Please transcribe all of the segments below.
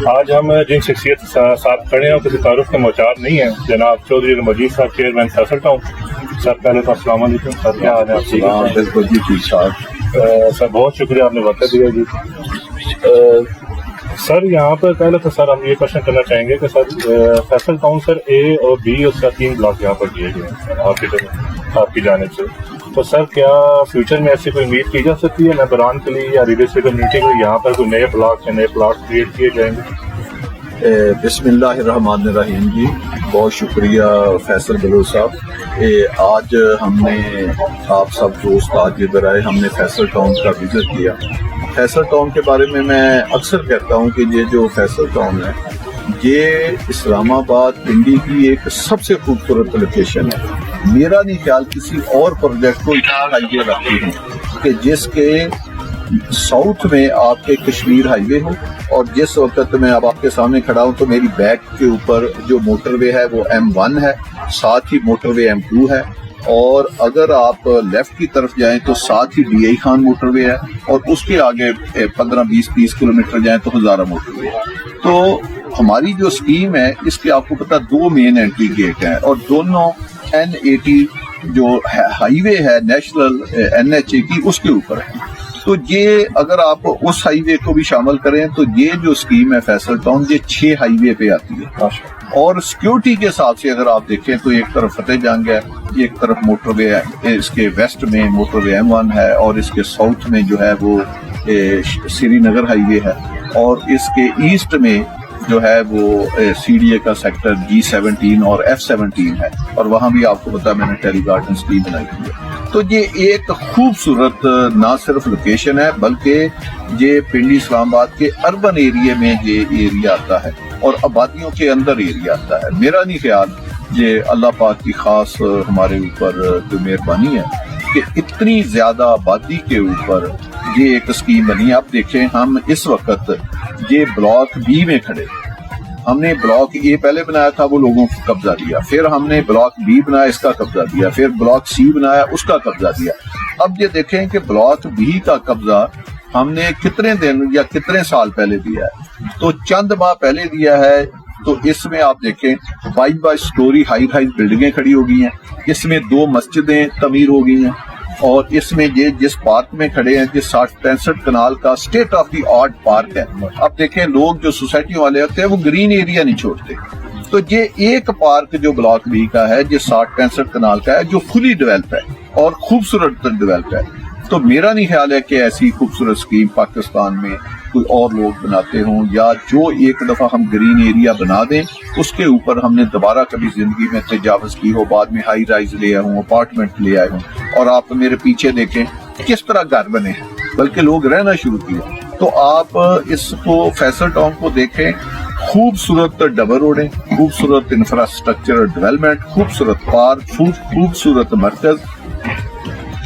آج ہم جن شخصیت کے ساتھ کھڑے ہیں کسی تعارف کے محتاج نہیں ہیں، جناب چودھری مجید صاحب، چیئرمین فیصل ٹاؤن۔ سر پہلے تو السلام علیکم سر، کیا حال ہے آپ کا؟ بالکل جی ٹھیک ٹھاک سر، بہت شکریہ آپ نے وقت دیا جی۔ سر یہاں پر پہلے تو سر ہم یہ کوشچن کرنا چاہیں گے کہ سر فیصل ٹاؤن سر اے اور بی اور سر 3 بلاک یہاں پر دیے گئے ہیں آپ کی جانب سے، تو سر کیا فیوچر میں ایسی کوئی امید کی جا سکتی ہے ممبران کے لیے یا ریل اسٹیٹ کمیونٹی کو یہاں پر کوئی نئے بلاک یا نئے پلاٹ کریٹ کیے جائیں گے؟ بسم اللہ الرحمن الرحیم جی، بہت شکریہ فیصل بلوچ صاحب۔ آج ہم نے آپ سب دوست آج ادھر آئے، ہم نے فیصل ٹاؤن کا وزٹ کیا۔ فیصل ٹاؤن کے بارے میں اکثر کہتا ہوں کہ یہ جو فیصل ٹاؤن ہے یہ اسلام آباد پنڈی کی ایک سب سے خوبصورت لوکیشن ہے۔ میرا نہیں خیال کسی اور پروجیکٹ کو اتنا ہائی وے رکھتی ہیں کہ جس کے ساؤتھ میں آپ کے کشمیر ہائی وے ہو، اور جس وقت میں اب آپ کے سامنے کھڑا ہوں تو میری بیک کے اوپر جو موٹر وے ہے وہ M1 ہے، ساتھ ہی موٹر وے M2 ہے، اور اگر آپ لیفٹ کی طرف جائیں تو ساتھ ہی DI خان موٹر وے ہے، اور اس کے آگے 15-20 کلومیٹر جائیں تو ہزارہ موٹر وے ہے۔ تو ہماری جو اسکیم ہے اس کے آپ کو پتا 2 مین انٹری گیٹ ہیں، اور دونوں N80 جو ہائی وے ہے نیشنل NHA کی اس کے اوپر ہے۔ تو یہ اگر آپ اس ہائی وے کو بھی شامل کریں تو یہ جو اسکیم ہے فیصل ٹاؤن یہ 6 ہائی وے پہ آتی ہے، اور سیکیورٹی کے حساب سے اگر آپ دیکھیں تو ایک طرف فتح جنگ ہے، ایک طرف موٹر وے ہے، اس کے ویسٹ میں موٹر وے M1 ہے، اور اس کے ساؤتھ میں جو ہے وہ سری نگر ہائی وے ہے، اور اس کے ایسٹ میں جو ہے وہ CDA کا سیکٹر G17 اور F17 ہے، اور وہاں بھی آپ کو پتا میں نے ٹیلی گارڈن اسکیم بنائی ہوئی ہے۔ تو یہ ایک خوبصورت نہ صرف لوکیشن ہے بلکہ یہ پنڈی اسلام آباد کے اربن ایریے میں یہ ایریا آتا ہے اور آبادیوں کے اندر ایریا آتا ہے۔ میرا نہیں خیال یہ اللہ پاک کی خاص ہمارے اوپر جو مہربانی ہے کہ اتنی زیادہ آبادی کے اوپر یہ ایک اسکیم بنی ہے۔ آپ دیکھیں ہم اس وقت یہ بلاک B میں کھڑے، ہم نے بلاک A پہلے بنایا تھا، وہ لوگوں کو قبضہ دیا، پھر ہم نے بلاک B بنایا، اس کا قبضہ دیا، پھر بلاک C بنایا، اس کا قبضہ دیا۔ اب یہ دیکھیں کہ بلاک B کا قبضہ ہم نے کتنے دن یا کتنے سال پہلے دیا ہے، تو چند ماہ پہلے دیا ہے۔ تو اس میں آپ دیکھیں 22 سٹوری ہائی بلڈنگیں کھڑی ہو گئی ہیں، اس میں 2 مسجدیں تعمیر ہو گئی ہیں، اور اس میں یہ جس پارک میں کھڑے ہیں جس 60-65 کنال کا state of the art park ہے۔ اب دیکھیں لوگ جو سوسائٹی والے ہوتے ہیں وہ گرین ایریا نہیں چھوڑتے، تو یہ ایک پارک جو بلاک B کا ہے جو 60-65 کنال کا ہے جو فلی ڈیولپ ہے اور خوبصورت ڈیولپ ہے۔ تو میرا نہیں خیال ہے کہ ایسی خوبصورت اسکیم پاکستان میں کوئی اور لوگ بناتے ہوں، یا جو ایک دفعہ ہم گرین ایریا بنا دیں اس کے اوپر ہم نے دوبارہ کبھی زندگی میں تجاوز کی ہو، بعد میں ہائی رائز لے آئے ہوں، اپارٹمنٹ لے آئے ہوں، اور آپ میرے پیچھے دیکھیں کس طرح گھر بنے ہیں، بلکہ لوگ رہنا شروع کیا۔ تو آپ اس کو فیصل ٹاؤن کو دیکھیں، خوبصورت ڈبل روڈیں، خوبصورت انفراسٹرکچر ڈیولپمنٹ، خوبصورت پارک، خوبصورت مرکز،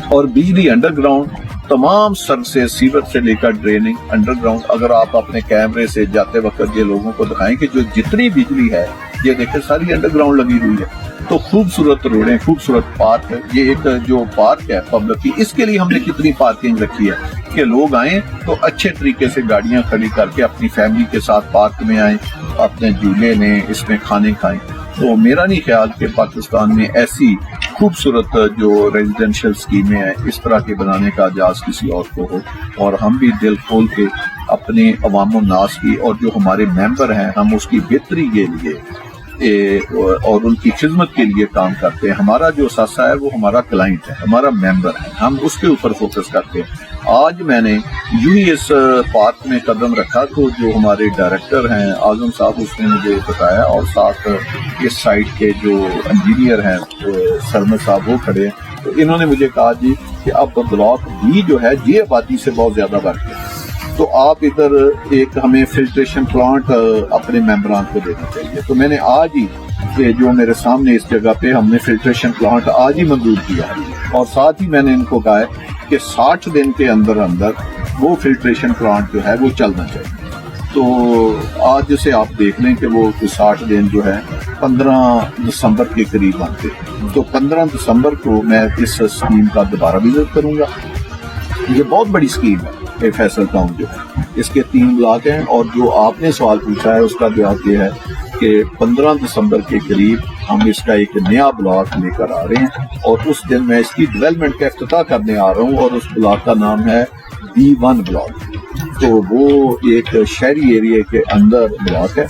اور بجلی انڈر گراؤنڈ، تمام سر سے سیور سے لے کر ڈریننگ انڈر گراؤنڈ۔ اگر آپ اپنے کیمرے سے جاتے وقت یہ لوگوں کو دکھائیں کہ جو جتنی بجلی ہے یہ دیکھیں ساری انڈر گراؤنڈ لگی ہوئی ہے۔ تو خوبصورت روڈیں، خوبصورت پارک ہے، یہ ایک جو پارک ہے پبلک کی، اس کے لیے ہم نے کتنی پارکنگ رکھی ہے کہ لوگ آئیں تو اچھے طریقے سے گاڑیاں کھڑی کر کے اپنی فیملی کے ساتھ پارک میں آئیں، اپنے جھولے لیں، اس میں کھانے کھائیں۔ تو میرا نہیں خیال کہ پاکستان میں ایسی خوبصورت جو ریزیڈینشل اسکیمیں ہیں اس طرح کے بنانے کا اجازت کسی اور کو ہو، اور ہم بھی دل کھول کے اپنے عوام الناس کی اور جو ہمارے ممبر ہیں ہم اس کی بہتری کے لیے اور ان کی خدمت کے لیے کام کرتے ہیں۔ ہمارا جو اثاثہ ہے وہ ہمارا کلائنٹ ہے، ہمارا ممبر ہے، ہم اس کے اوپر فوکس کرتے ہیں۔ آج میں نے یوں ہی اس پارک میں قدم رکھا تو جو ہمارے ڈائریکٹر ہیں اعظم صاحب اس نے مجھے بتایا، اور ساتھ اس سائٹ کے جو انجینئر ہیں سرمد صاحب وہ کھڑے ہیں، تو انہوں نے مجھے کہا جی کہ اب بلاک B جو ہے یہ آبادی سے بہت زیادہ بڑھ گیا، تو آپ ادھر ایک ہمیں فلٹریشن پلانٹ اپنے ممبران کو دینا چاہیے۔ تو میں نے آج ہی جو میرے سامنے اس جگہ پہ ہم نے فلٹریشن پلانٹ آج ہی منظور کیا ہے، اور ساتھ ہی میں نے ان کو کہا ہے کہ 60 دن کے اندر وہ فلٹریشن پلانٹ جو ہے وہ چلنا چاہیے۔ تو آج جیسے آپ دیکھ لیں کہ وہ 60 دن جو ہے 15 دسمبر کے قریب بنتے، تو 15 دسمبر کو میں اس اسکیم کا دوبارہ وزٹ کروں گا۔ یہ بہت بڑی اسکیم ہے، فیصل ٹاؤن جو ہے اس کے 3 بلاک ہیں، اور جو آپ نے سوال پوچھا ہے اس کا جواب یہ ہے کہ 15 دسمبر کے قریب ہم اس کا ایک نیا بلاک لے کر آ رہے ہیں، اور اس دن میں اس کی ڈیولپمنٹ کا افتتاح کرنے آ رہا ہوں، اور اس بلاک کا نام ہے B1 بلاک۔ تو وہ ایک شہری ایریا کے اندر بلاک ہے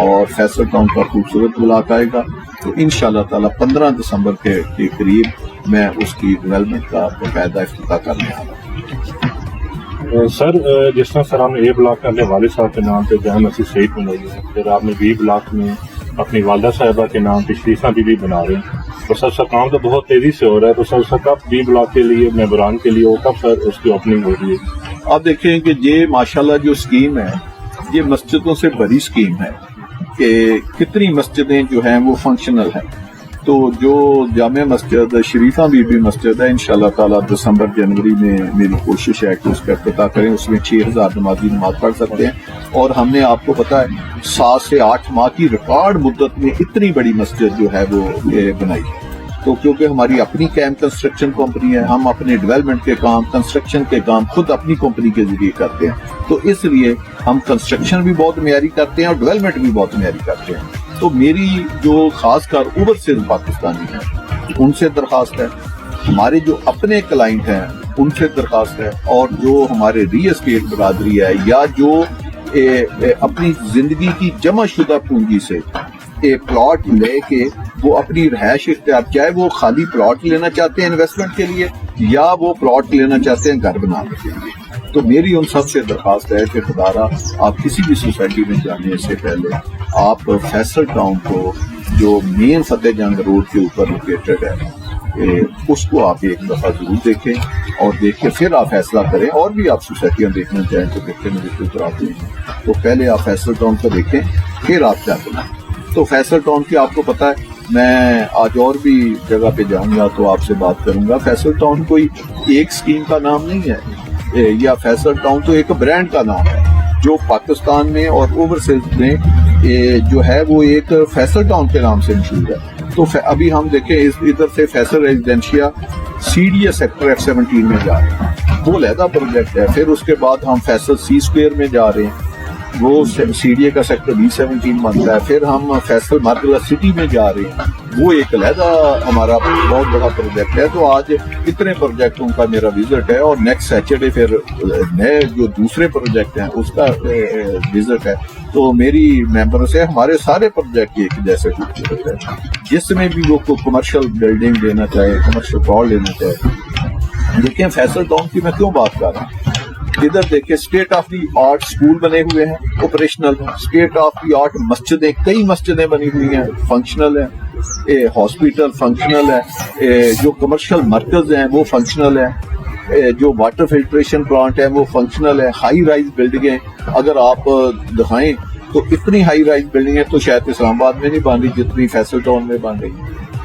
اور فیصل ٹاؤن کا خوبصورت بلاک آئے گا، تو انشاءاللہ تعالی 15 دسمبر کے قریب میں اس کی ڈیولپمنٹ کا باقاعدہ افتتاح کرنے آ رہا ہوں۔ سر جس طرح سر آپ نے اے بلاک میں اپنے والد صاحب کے نام پہ جامع مسجد شہید بنائی ہے، پھر آپ نے بی بلاک میں اپنی والدہ صاحبہ کے نام پہ شریفہ بی بی بنا رہے ہیں، تو سر سر کام تو بہت تیزی سے ہو رہا ہے، تو سر کب بی بلاک کے لیے ممبران کے لیے وہ کب سر اس کی اوپننگ ہو رہی ہے؟ آپ دیکھیں کہ یہ ماشاءاللہ جو اسکیم ہے یہ مسجدوں سے بڑی اسکیم ہے کہ کتنی مسجدیں جو ہیں وہ فنکشنل ہیں۔ تو جو جامع مسجد شریفہ بی بی مسجد ہے انشاءاللہ تعالی دسمبر جنوری میں میری کوشش ہے کہ اس کا افتتاح کریں، اس میں 6000 نمازی نماز پڑھ سکتے ہیں، اور ہم نے آپ کو پتا ہے 7 سے 8 ماہ کی ریکارڈ مدت میں اتنی بڑی مسجد جو ہے وہ بنائی ہے۔ تو کیونکہ ہماری اپنی کیم کنسٹرکشن کمپنی ہے، ہم اپنے ڈیولپمنٹ کے کام، کنسٹرکشن کے کام خود اپنی کمپنی کے ذریعے کرتے ہیں، تو اس لیے ہم کنسٹرکشن بھی بہت معیاری کرتے ہیں اور ڈیولپمنٹ بھی بہت معیاری کرتے ہیں۔ تو میری جو خاص کر اوورسیز پاکستانی ہیں ان سے درخواست ہے، ہمارے جو اپنے کلائنٹ ہیں ان سے درخواست ہے، اور جو ہمارے ری اسٹیٹ برادری ہے یا جو اپنی زندگی کی جمع شدہ پونجی سے پلاٹ لے کے وہ اپنی رہائش اختیار، چاہے وہ خالی پلاٹ لینا چاہتے ہیں انویسٹمنٹ کے لیے یا وہ پلاٹ لینا چاہتے ہیں گھر بنانے کے لیے، تو میری ان سب سے درخواست ہے کہ خدارہ آپ کسی بھی سوسائٹی میں جانے سے پہلے آپ فیصل ٹاؤن کو جو مین فتح جنگ روڈ کے اوپر لوکیٹڈ ہے اس کو آپ ایک دفعہ ضرور دیکھیں، اور دیکھ کے پھر آپ فیصلہ کریں۔ اور بھی آپ سوسائٹیاں دیکھنا چاہیں تو دیکھیں مجھے اتر آتے ہیں، تو پہلے آپ فیصل ٹاؤن کو دیکھیں پھر آپ کیا کریں۔ تو فیصل ٹاؤن کی آپ کو پتہ ہے میں آج اور بھی جگہ پہ جاؤں گا تو آپ سے بات کروں گا، فیصل ٹاؤن کوئی ایک اسکیم کا نام نہیں ہے، یا فیصل ٹاؤن تو ایک برانڈ کا نام ہے جو پاکستان میں اور اوورسیز میں جو ہے وہ ایک فیصل ٹاؤن کے نام سے مشہور ہے۔ تو ابھی ہم دیکھیں ادھر سے فیصل ریزیڈینشیا CDA سیکٹر F17 میں جا رہے ہیں، وہ علیحدہ پروجیکٹ ہے، پھر اس کے بعد ہم فیصل سی اسکوئر میں جا رہے ہیں، وہ CDA کا سیکٹر B17 بنتا ہے، پھر ہم فیصل مارکلہ سٹی میں جا رہے ہیں، وہ ایک علیحدہ ہمارا بہت بڑا پروجیکٹ ہے۔ تو آج اتنے پروجیکٹوں کا میرا وزٹ ہے، اور نیکسٹ سیٹرڈے پھر نئے جو دوسرے پروجیکٹ ہیں اس کا وزٹ ہے۔ تو میری ممبروں سے ہمارے سارے پروجیکٹ ایک جیسے خوبصورت ہے، جس میں بھی وہ کوئی بلڈنگ لینا چاہے، کمرشل پلاٹ لینا چاہے۔ دیکھیں فیصل ٹاؤن کی میں کیوں بات کر رہا ہوں، ادھر دیکھیں state of the art school بنے ہوئے ہیں، operational, state of the art مسجدیں، کئی مسجدیں بنی ہوئی ہیں، فنکشنل ہیں، ہاسپٹل فنکشنل ہے، جو کمرشل مرکز ہیں وہ فنکشنل ہیں، جو واٹر فلٹریشن پلانٹ ہیں وہ فنکشنل ہے، ہائی رائز بلڈنگیں اگر آپ دکھائیں تو اتنی ہائی رائز بلڈنگیں تو شاید اسلام آباد میں نہیں بن رہی جتنی فیصل ٹاؤن میں بن رہی۔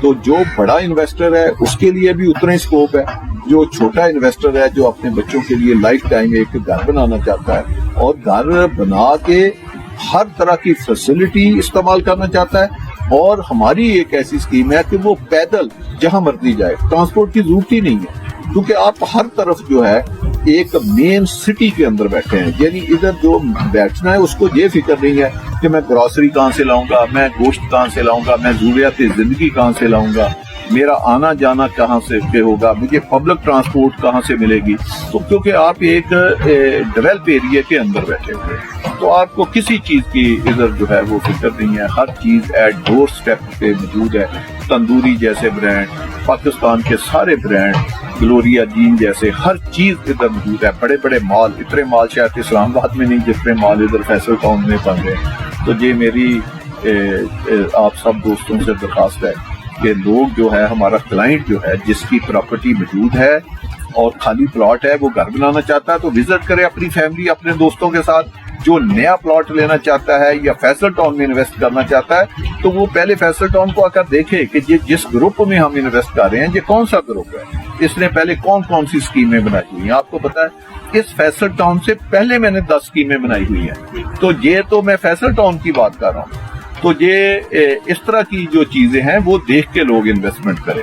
تو جو بڑا انویسٹر ہے اس کے لیے بھی اتنا ہی اسکوپ ہے، جو چھوٹا انویسٹر ہے جو اپنے بچوں کے لیے لائف ٹائم ایک گھر بنانا چاہتا ہے اور گھر بنا کے ہر طرح کی فیسلٹی استعمال کرنا چاہتا ہے، اور ہماری ایک ایسی اسکیم ہے کہ وہ پیدل جہاں مرضی جائے، ٹرانسپورٹ کی ضرورت ہی نہیں ہے، کیونکہ آپ ہر طرف جو ہے ایک مین سٹی کے اندر بیٹھے ہیں، یعنی ادھر جو بیٹھنا ہے اس کو یہ فکر نہیں ہے کہ میں گروسری کہاں سے لاؤں گا، میں گوشت کہاں سے لاؤں گا، میں ضروریات زندگی کہاں سے لاؤں گا، میرا آنا جانا کہاں سے ہوگا، مجھے پبلک ٹرانسپورٹ کہاں سے ملے گی۔ تو کیونکہ آپ ایک ڈیولپ ایریا کے اندر بیٹھے ہوئے تو آپ کو کسی چیز کی ادھر جو ہے وہ فکر نہیں ہے، ہر چیز ایٹ ڈور اسٹیپ پہ موجود ہے۔ تندوری جیسے برانڈ، پاکستان کے سارے برانڈ، گلوریا جین جیسے ہر چیز ادھر موجود ہے، بڑے بڑے مال، اتنے مال شاید اسلام آباد میں نہیں جتنے مال ادھر فیصل ٹاؤن میں بن رہے ہیں۔ تو یہ میری آپ سب دوستوں سے درخواست ہے کہ لوگ جو ہے ہمارا کلائنٹ جو ہے جس کی پراپرٹی موجود ہے اور خالی پلاٹ ہے وہ گھر بنانا چاہتا ہے تو وزٹ کرے اپنی فیملی اپنے دوستوں کے ساتھ، جو نیا پلاٹ لینا چاہتا ہے یا فیصل ٹاؤن میں انویسٹ کرنا چاہتا ہے تو وہ پہلے فیصل ٹاؤن کو آ کر دیکھے کہ یہ جس گروپ میں ہم انویسٹ کر رہے ہیں یہ کون سا گروپ ہے، اس نے پہلے کون کون سی اسکیمیں بنائی ہوئی ہیں۔ آپ کو پتا ہے اس فیصل ٹاؤن سے پہلے میں نے 10 اسکیمیں بنائی ہوئی ہیں، تو یہ تو میں فیصل ٹاؤن کی بات کر رہا ہوں۔ تو یہ اس طرح کی جو چیزیں ہیں وہ دیکھ کے لوگ انویسٹمنٹ کریں۔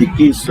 21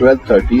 12:30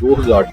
2000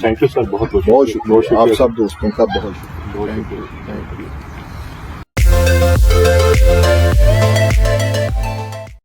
تھینک یو سر، بہت بہت شکریہ آپ سب دوستوں کا، بہت شکریہ. بہت شکریہ.